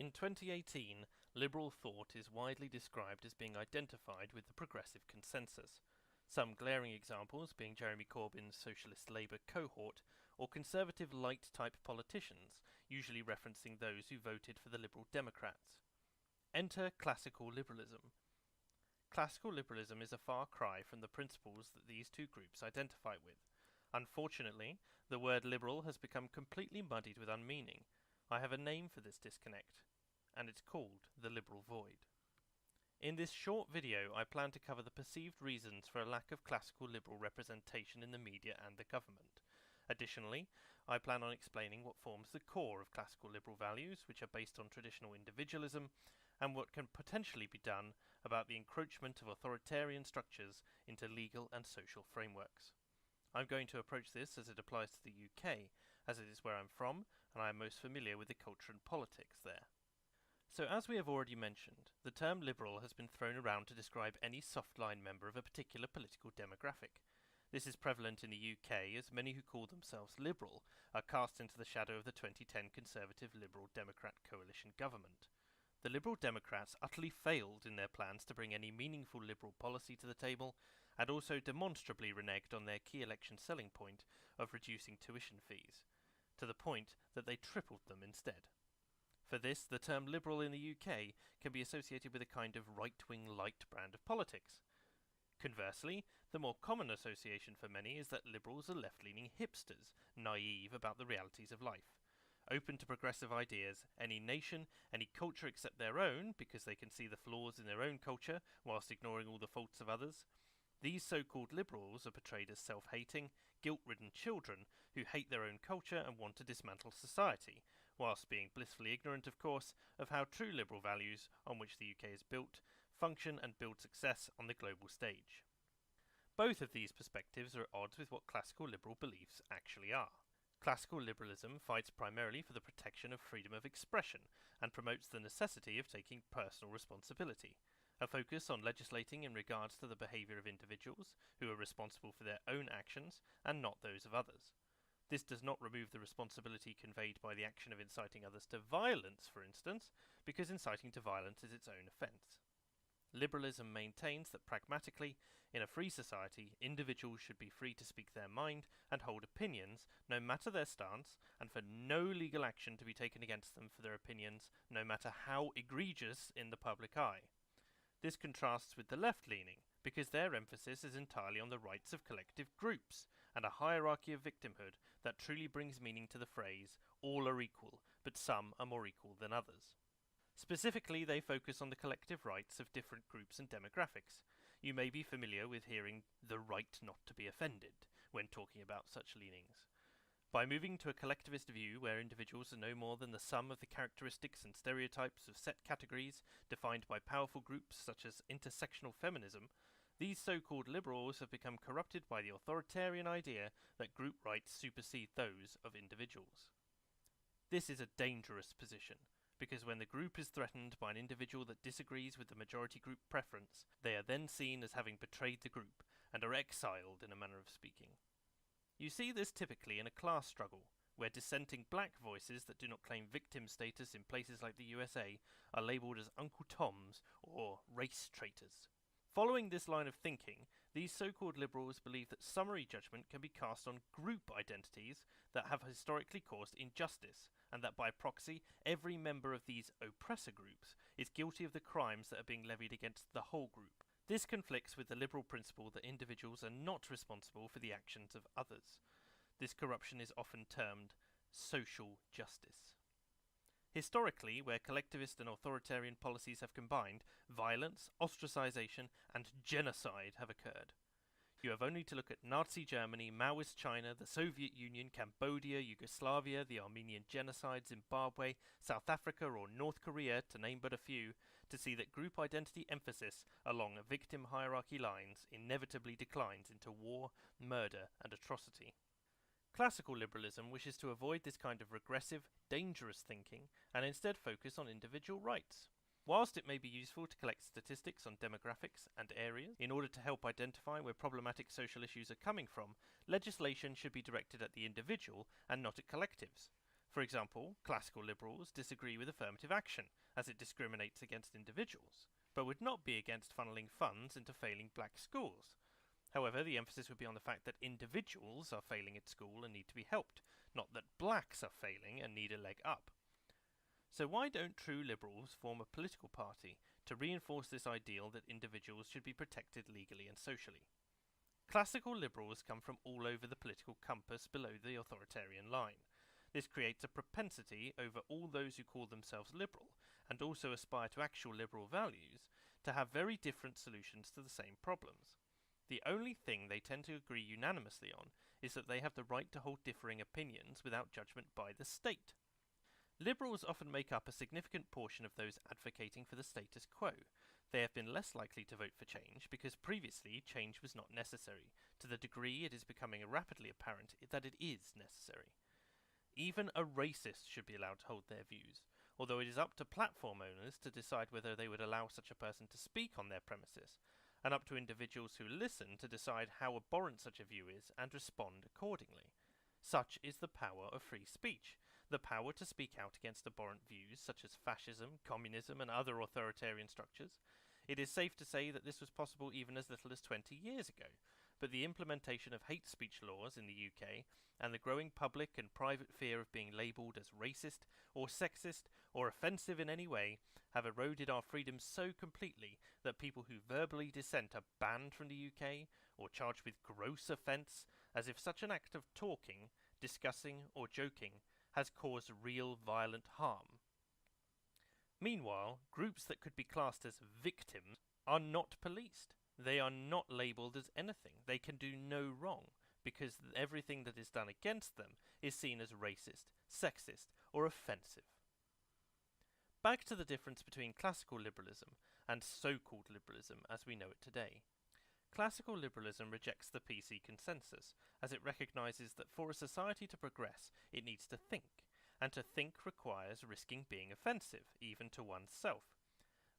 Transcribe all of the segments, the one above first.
In 2018, liberal thought is widely described as being identified with the progressive consensus, some glaring examples being Jeremy Corbyn's Socialist Labour cohort or conservative light-type politicians, usually referencing those who voted for the Liberal Democrats. Enter classical liberalism. Classical liberalism is a far cry from the principles that these two groups identify with. Unfortunately, the word liberal has become completely muddied with unmeaning. I have a name for this disconnect, and it's called the liberal void. In this short video, I plan to cover the perceived reasons for a lack of classical liberal representation in the media and the government. Additionally, I plan on explaining what forms the core of classical liberal values, which are based on traditional individualism, and what can potentially be done about the encroachment of authoritarian structures into legal and social frameworks. I'm going to approach this as it applies to the UK, as it is where I'm from, and I am most familiar with the culture and politics there. So as we have already mentioned, the term liberal has been thrown around to describe any soft-line member of a particular political demographic. This is prevalent in the UK, as many who call themselves liberal are cast into the shadow of the 2010 Conservative Liberal Democrat coalition government. The Liberal Democrats utterly failed in their plans to bring any meaningful liberal policy to the table, and also demonstrably reneged on their key election selling point of reducing tuition fees, to the point that they tripled them instead. For this, the term liberal in the UK can be associated with a kind of right-wing light brand of politics. Conversely, the more common association for many is that liberals are left-leaning hipsters, naive about the realities of life. Open to progressive ideas, any nation, any culture except their own, because they can see the flaws in their own culture whilst ignoring all the faults of others. These so-called liberals are portrayed as self-hating, guilt-ridden children who hate their own culture and want to dismantle society, whilst being blissfully ignorant, of course, of how true liberal values, on which the UK is built, function and build success on the global stage. Both of these perspectives are at odds with what classical liberal beliefs actually are. Classical liberalism fights primarily for the protection of freedom of expression and promotes the necessity of taking personal responsibility, a focus on legislating in regards to the behaviour of individuals who are responsible for their own actions and not those of others. This does not remove the responsibility conveyed by the action of inciting others to violence, for instance, because inciting to violence is its own offence. Liberalism maintains that pragmatically, in a free society, individuals should be free to speak their mind and hold opinions, no matter their stance, and for no legal action to be taken against them for their opinions, no matter how egregious in the public eye. This contrasts with the left-leaning, because their emphasis is entirely on the rights of collective groups, and a hierarchy of victimhood that truly brings meaning to the phrase, all are equal, but some are more equal than others. Specifically, they focus on the collective rights of different groups and demographics. You may be familiar with hearing the right not to be offended when talking about such leanings. By moving to a collectivist view where individuals are no more than the sum of the characteristics and stereotypes of set categories defined by powerful groups such as intersectional feminism, these so-called liberals have become corrupted by the authoritarian idea that group rights supersede those of individuals. This is a dangerous position, because when the group is threatened by an individual that disagrees with the majority group preference, they are then seen as having betrayed the group, and are exiled in a manner of speaking. You see this typically in a class struggle, where dissenting black voices that do not claim victim status in places like the USA are labelled as Uncle Toms or race traitors. Following this line of thinking, these so-called liberals believe that summary judgment can be cast on group identities that have historically caused injustice, and that by proxy, every member of these oppressor groups is guilty of the crimes that are being levied against the whole group. This conflicts with the liberal principle that individuals are not responsible for the actions of others. This corruption is often termed social justice. Historically, where collectivist and authoritarian policies have combined, violence, ostracization, and genocide have occurred. You have only to look at Nazi Germany, Maoist China, the Soviet Union, Cambodia, Yugoslavia, the Armenian genocide, Zimbabwe, South Africa, or North Korea, to name but a few, to see that group identity emphasis along victim hierarchy lines inevitably declines into war, murder, and atrocity. Classical liberalism wishes to avoid this kind of regressive, dangerous thinking and instead focus on individual rights. Whilst it may be useful to collect statistics on demographics and areas in order to help identify where problematic social issues are coming from, legislation should be directed at the individual and not at collectives. For example, classical liberals disagree with affirmative action, as it discriminates against individuals, but would not be against funneling funds into failing black schools. However, the emphasis would be on the fact that individuals are failing at school and need to be helped, not that blacks are failing and need a leg up. So why don't true liberals form a political party to reinforce this ideal that individuals should be protected legally and socially? Classical liberals come from all over the political compass below the authoritarian line. This creates a propensity over all those who call themselves liberal, and also aspire to actual liberal values, to have very different solutions to the same problems. The only thing they tend to agree unanimously on is that they have the right to hold differing opinions without judgment by the state. Liberals often make up a significant portion of those advocating for the status quo. They have been less likely to vote for change because previously change was not necessary, to the degree it is becoming rapidly apparent that it is necessary. Even a racist should be allowed to hold their views, although it is up to platform owners to decide whether they would allow such a person to speak on their premises, and up to individuals who listen to decide how abhorrent such a view is and respond accordingly. Such is the power of free speech, the power to speak out against abhorrent views such as fascism, communism, and other authoritarian structures. It is safe to say that this was possible even as little as 20 years ago, but the implementation of hate speech laws in the UK and the growing public and private fear of being labelled as racist or sexist or offensive in any way have eroded our freedoms so completely that people who verbally dissent are banned from the UK or charged with gross offence, as if such an act of talking, discussing, or joking has caused real violent harm. Meanwhile, groups that could be classed as victims are not policed. They are not labelled as anything. They can do no wrong, because everything that is done against them is seen as racist, sexist, or offensive. Back to the difference between classical liberalism and so-called liberalism as we know it today. Classical liberalism rejects the PC consensus, as it recognises that for a society to progress, it needs to think, and to think requires risking being offensive, even to oneself.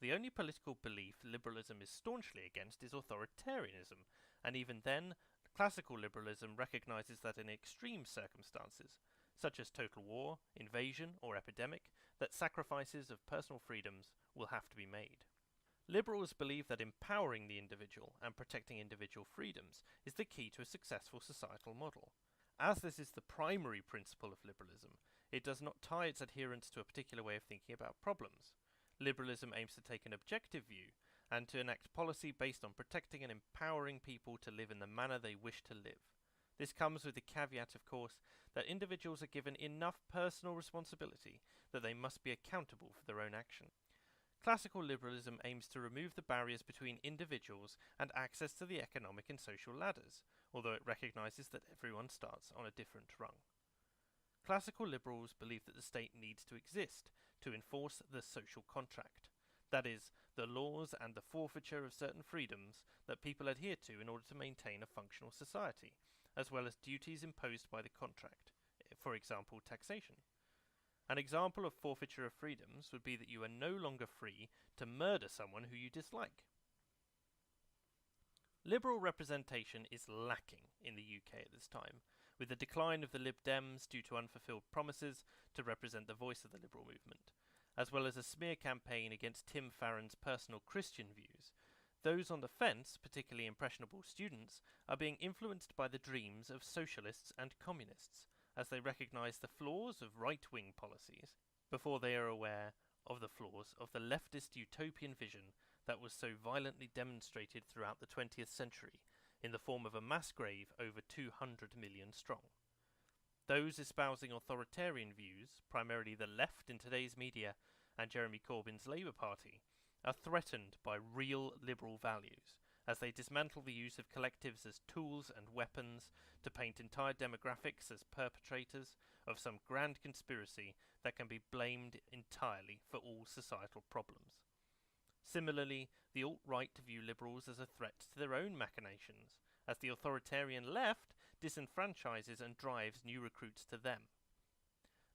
The only political belief liberalism is staunchly against is authoritarianism, and even then, classical liberalism recognises that in extreme circumstances, such as total war, invasion, or epidemic, that sacrifices of personal freedoms will have to be made. Liberals believe that empowering the individual and protecting individual freedoms is the key to a successful societal model. As this is the primary principle of liberalism, it does not tie its adherents to a particular way of thinking about problems. Liberalism aims to take an objective view and to enact policy based on protecting and empowering people to live in the manner they wish to live. This comes with the caveat, of course, that individuals are given enough personal responsibility that they must be accountable for their own action. Classical liberalism aims to remove the barriers between individuals and access to the economic and social ladders, although it recognises that everyone starts on a different rung. Classical liberals believe that the state needs to exist to enforce the social contract, that is, the laws and the forfeiture of certain freedoms that people adhere to in order to maintain a functional society, as well as duties imposed by the contract, for example taxation. An example of forfeiture of freedoms would be that you are no longer free to murder someone who you dislike. Liberal representation is lacking in the UK at this time, with the decline of the Lib Dems due to unfulfilled promises to represent the voice of the liberal movement, as well as a smear campaign against Tim Farron's personal Christian views. Those on the fence, particularly impressionable students, are being influenced by the dreams of socialists and communists, as they recognise the flaws of right-wing policies before they are aware of the flaws of the leftist utopian vision that was so violently demonstrated throughout the 20th century in the form of a mass grave over 200 million strong. Those espousing authoritarian views, primarily the left in today's media and Jeremy Corbyn's Labour Party, are threatened by real liberal values, as they dismantle the use of collectives as tools and weapons to paint entire demographics as perpetrators of some grand conspiracy that can be blamed entirely for all societal problems. Similarly, the alt-right view liberals as a threat to their own machinations, as the authoritarian left disenfranchises and drives new recruits to them.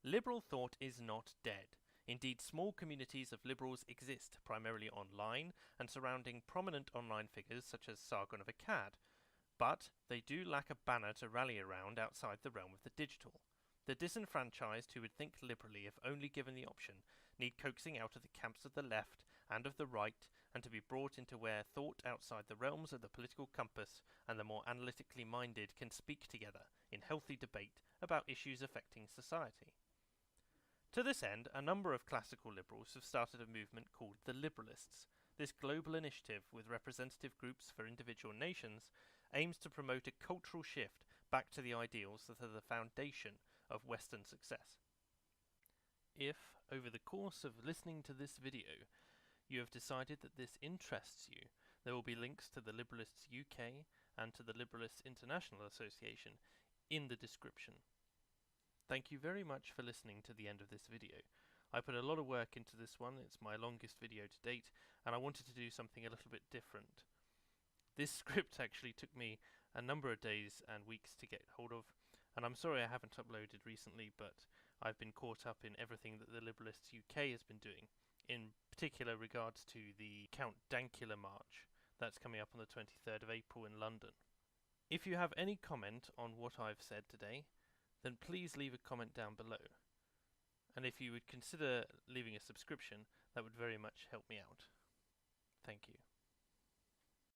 Liberal thought is not dead. Indeed, small communities of liberals exist, primarily online and surrounding prominent online figures such as Sargon of Akkad, but they do lack a banner to rally around outside the realm of the digital. The disenfranchised who would think liberally if only given the option need coaxing out of the camps of the left and of the right, and to be brought into where thought outside the realms of the political compass and the more analytically minded can speak together in healthy debate about issues affecting society. To this end, a number of classical liberals have started a movement called the Liberalists. This global initiative, with representative groups for individual nations, aims to promote a cultural shift back to the ideals that are the foundation of Western success. If, over the course of listening to this video, you have decided that this interests you, there will be links to the Liberalists UK and to the Liberalists International Association in the description. Thank you very much for listening to the end of this video. I put a lot of work into this one. It's my longest video to date, and I wanted to do something a little bit different. This script actually took me a number of days and weeks to get hold of, and I'm sorry I haven't uploaded recently, but I've been caught up in everything that the Liberalists UK has been doing, in particular regards to the Count Dankula March that's coming up on the 23rd of April in London. If you have any comment on what I've said today, then please leave a comment down below. And if you would consider leaving a subscription, that would very much help me out. Thank you.